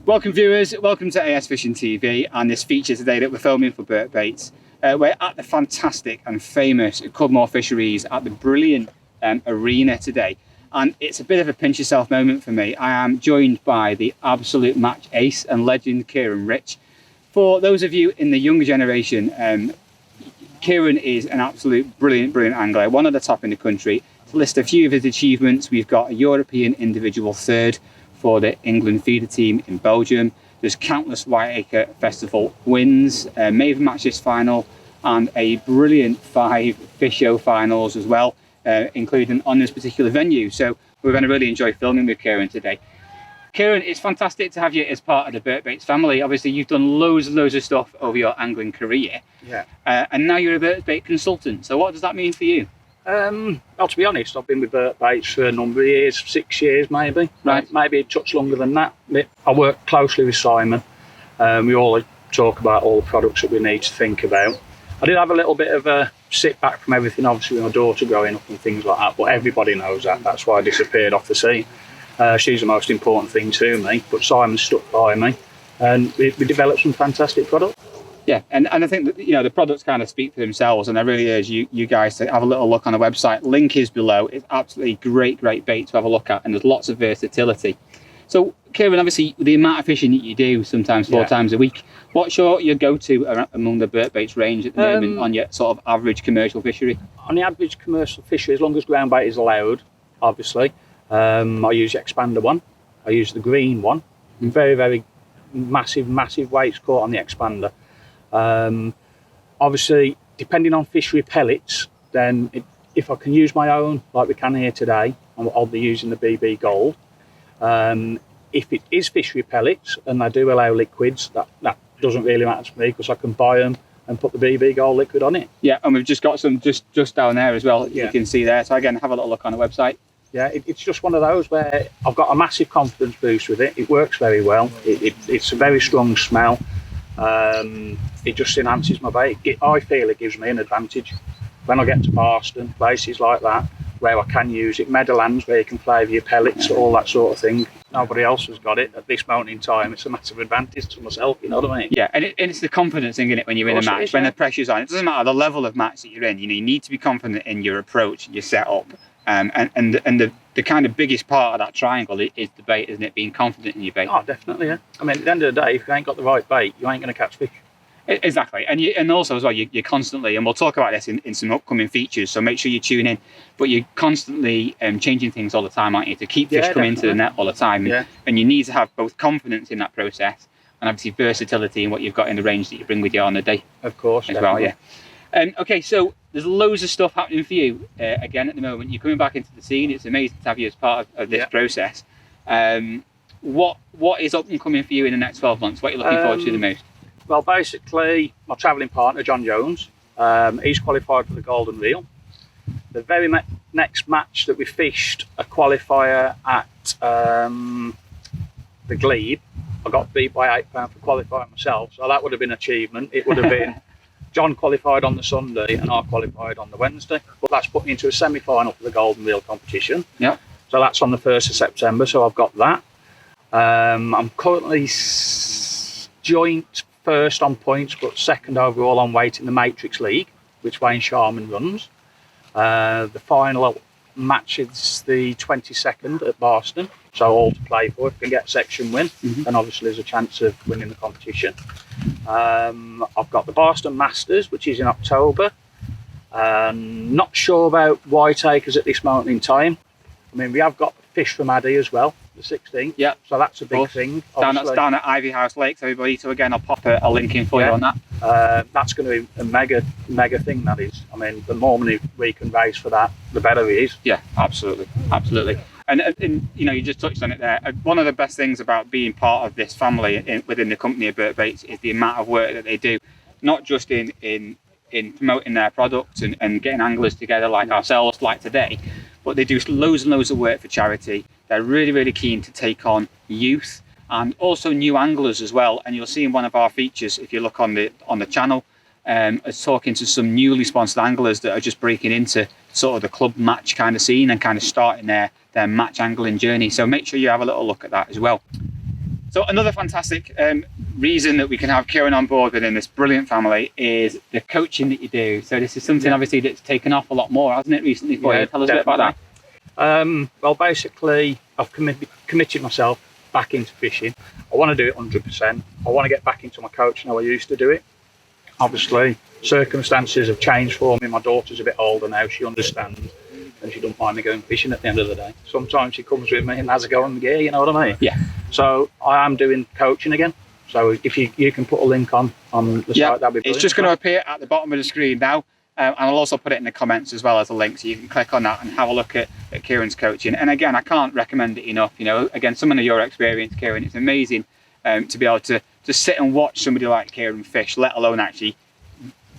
Welcome viewers, welcome to ASFishingTV and this feature today that we're filming for Burt Baits. We're at the fantastic and famous Cudmore Fisheries at the brilliant arena today, and it's a bit of a pinch yourself moment for me. I am joined by the absolute match ace and legend Kieron Rich. For those of you in the younger generation, Kieron is an absolute brilliant angler, one of the top in the country. To list a few of his achievements, we've got a European individual third for the England feeder team in Belgium. There's countless Whiteacre Festival wins, Maver Match Ace final, and a brilliant 5 fish show finals as well, including on this particular venue. So we're going to really enjoy filming with Kieron today. Kieron, it's fantastic to have you as part of the Burt Baits family. Obviously, you've done loads and loads of stuff over your angling career. Yeah. And now you're a Burt Bait consultant. So what does that mean for you? Well, to be honest, I've been with Burt Baits for a number of years, 6 years maybe. Right. Maybe a touch longer than that. I work closely with Simon. We all talk about all the products that we need to think about. I did have a little bit of a sit back from everything, obviously with my daughter growing up and things like that, but everybody knows that. That's why I disappeared off the scene. She's the most important thing to me, but Simon stuck by me and we developed some fantastic products. Yeah, and I think that, you know, the products kind of speak for themselves, and I really urge you guys to have a little look on the website. Link is below. It's absolutely great bait to have a look at, and there's lots of versatility. So, Kieron, obviously, the amount of fishing that you do, sometimes 4 times a week, what's your go-to among the Burt Baits range at the moment on your sort of average commercial fishery? On the average commercial fishery, as long as ground bait is allowed, obviously, I use the expander one. I use the green one. Very massive weights caught on the expander. Obviously, depending on fishery pellets, then if I can use my own, like we can here today, I'll be using the BB Gold. If it is fishery pellets and they do allow liquids, that doesn't really matter to me because I can buy them and put the BB Gold liquid on it. Yeah, and we've just got some just down there as well, you can see there. So again, have a little look on the website. Yeah, it's just one of those where I've got a massive confidence boost with it. It works very well. It's a very strong smell. It just enhances my bait. I feel it gives me an advantage when I get to Marston, places like that where I can use it, Meadowlands where you can flavour your pellets, all that sort of thing. Nobody else has got it at this moment in time. It's a massive advantage to myself, you know what I mean? Yeah, and it's the confidence thing in it when you're in a match, when the pressure's on. It doesn't matter the level of match that you're in. You know, you need to be confident in your approach, your setup, and the kind of biggest part of that triangle is the bait, isn't it? Being confident in your bait. Oh, definitely, yeah. I mean, at the end of the day, if you ain't got the right bait, you ain't going to catch fish. Exactly, and also as well, you're constantly, and we'll talk about this in some upcoming features, so make sure you tune in, but you're constantly changing things all the time, aren't you, to keep fish coming into the net all the time, and you need to have both confidence in that process and obviously versatility in what you've got in the range that you bring with you on the day. Of course, as well, okay, so there's loads of stuff happening for you again at the moment. You're coming back into the scene. It's amazing to have you as part of this process. What is up and coming for you in the next 12 months? What are you looking forward to the most? Well, basically, my travelling partner, John Jones, he's qualified for the Golden Reel. The very next match that we fished, a qualifier at the Glebe, I got beat by £8 for qualifying myself, so that would have been an achievement. It would have been John qualified on the Sunday and I qualified on the Wednesday, but that's put me into a semi-final for the Golden Reel competition. Yeah. So that's on the 1st of September, so I've got that. I'm currently joint first on points, but second overall on weight in the Matrix League, which Wayne Sharman runs. The final match is the 22nd at Marston, so all to play for. If we can get a section win, then obviously there's a chance of winning the competition. I've got the Marston Masters, which is in October. Not sure about Whiteacres at this moment in time. I mean, we have got fish from Addy as well, the 16th. Yeah. So that's a big thing. Down at Ivy House Lakes, everybody. So again, I'll pop a link in for you on that. That's going to be a mega thing, that is. I mean, the more money we can raise for that, the better it is. Yeah, absolutely. And you know, you just touched on it there. One of the best things about being part of this family within the company of Burt Baits is the amount of work that they do, not just in promoting their products and getting anglers together like ourselves, like today, but they do loads and loads of work for charity. They're really keen to take on youth and also new anglers as well. And you'll see in one of our features, if you look on the channel, is talking to some newly sponsored anglers that are just breaking into sort of the club match kind of scene and kind of starting their match angling journey. So make sure you have a little look at that as well. So another fantastic reason that we can have Kieron on board within this brilliant family is the coaching that you do. So this is something obviously that's taken off a lot more, hasn't it, recently for you? Tell us a bit about that. Well, basically, I've committed myself back into fishing. I want to do it 100%. I want to get back into my coaching how I used to do it. Obviously, circumstances have changed for me. My daughter's a bit older now. She understands, and she don't mind me going fishing at the end of the day. Sometimes she comes with me and has a go on the gear, you know what I mean? Yeah. So I am doing coaching again. So if you can put a link on the site, that'd be brilliant. It's just going to appear at the bottom of the screen now. And I'll also put it in the comments as well as a link, so you can click on that and have a look at Kieron's coaching. And again, I can't recommend it enough. You know, again, someone of your experience, Kieron, it's amazing to be able to sit and watch somebody like Kieron fish, let alone actually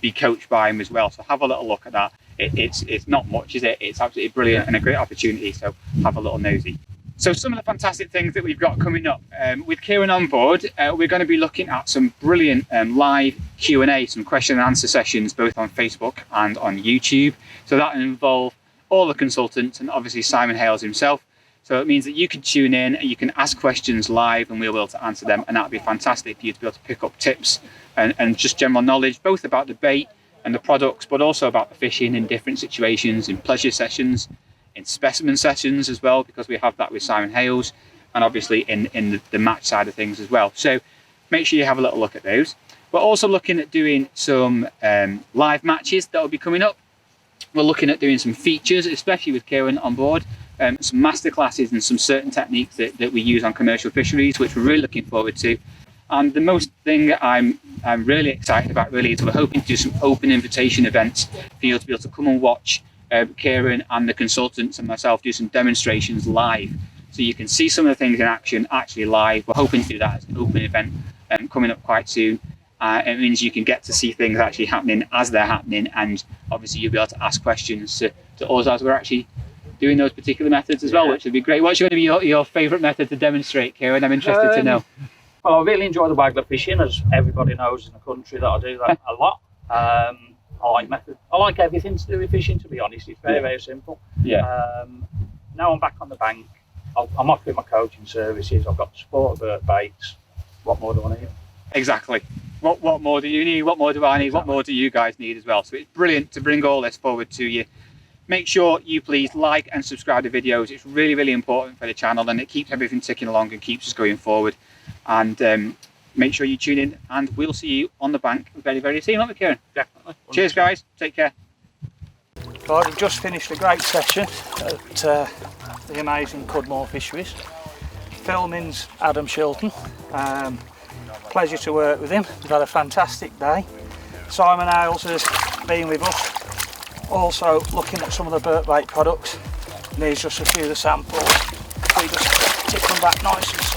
be coached by him as well. So have a little look at that. It's not much, is it? It's absolutely brilliant and a great opportunity. So have a little nosy. So some of the fantastic things that we've got coming up with Kieron on board, we're going to be looking at some brilliant live Q&A, some question and answer sessions, both on Facebook and on YouTube. So that will involve all the consultants and obviously Simon Hales himself. So it means that you can tune in and you can ask questions live and we'll be able to answer them. And that'll be fantastic for you to be able to pick up tips and just general knowledge, both about the bait and the products, but also about the fishing in different situations, in pleasure sessions, in specimen sessions as well, because we have that with Simon Hales, and obviously in the match side of things as well. So make sure you have a little look at those. We're also looking at doing some live matches that will be coming up. We're looking at doing some features, especially with Kieron on board, some masterclasses and some certain techniques that we use on commercial fisheries, which we're really looking forward to. And the most thing I'm really excited about really is we're hoping to do some open invitation events for you to be able to come and watch Kieron and the consultants and myself do some demonstrations live, so you can see some of the things in action actually live. We're hoping to do that as an open event coming up quite soon. It means you can get to see things actually happening as they're happening, and obviously you'll be able to ask questions to us as we're actually doing those particular methods as well, which would be great. What's going to be your favourite method to demonstrate, Kieron? I'm interested to know. Well, I really enjoy the waggler fishing, as everybody knows in the country that I do that a lot. I like everything to do with fishing, to be honest. It's very simple. Yeah. Now I'm back on the bank. I'm offering my coaching services. I've got the support of Bert Baits. What more do I need? Exactly. What more do you need? What more do I need? Exactly. What more do you guys need as well? So it's brilliant to bring all this forward to you. Make sure you please like and subscribe to videos. It's really important for the channel, and it keeps everything ticking along and keeps us going forward. And make sure you tune in, and we'll see you on the bank very soon, won't we, Kieron? Definitely. 100%. Cheers, guys. Take care. Right, we've just finished a great session at the amazing Cudmore Fisheries. Filming's Adam Shilton. Pleasure to work with him. We've had a fantastic day. Simon Hales has been with us, also looking at some of the Bert Bait products. And here's just a few of the samples. We just tip them back nice and slow.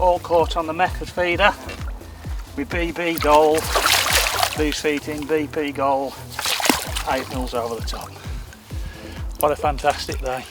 All caught on the method feeder with BB Gold, loose feeding BP Gold, 8 mils over the top. What a fantastic day.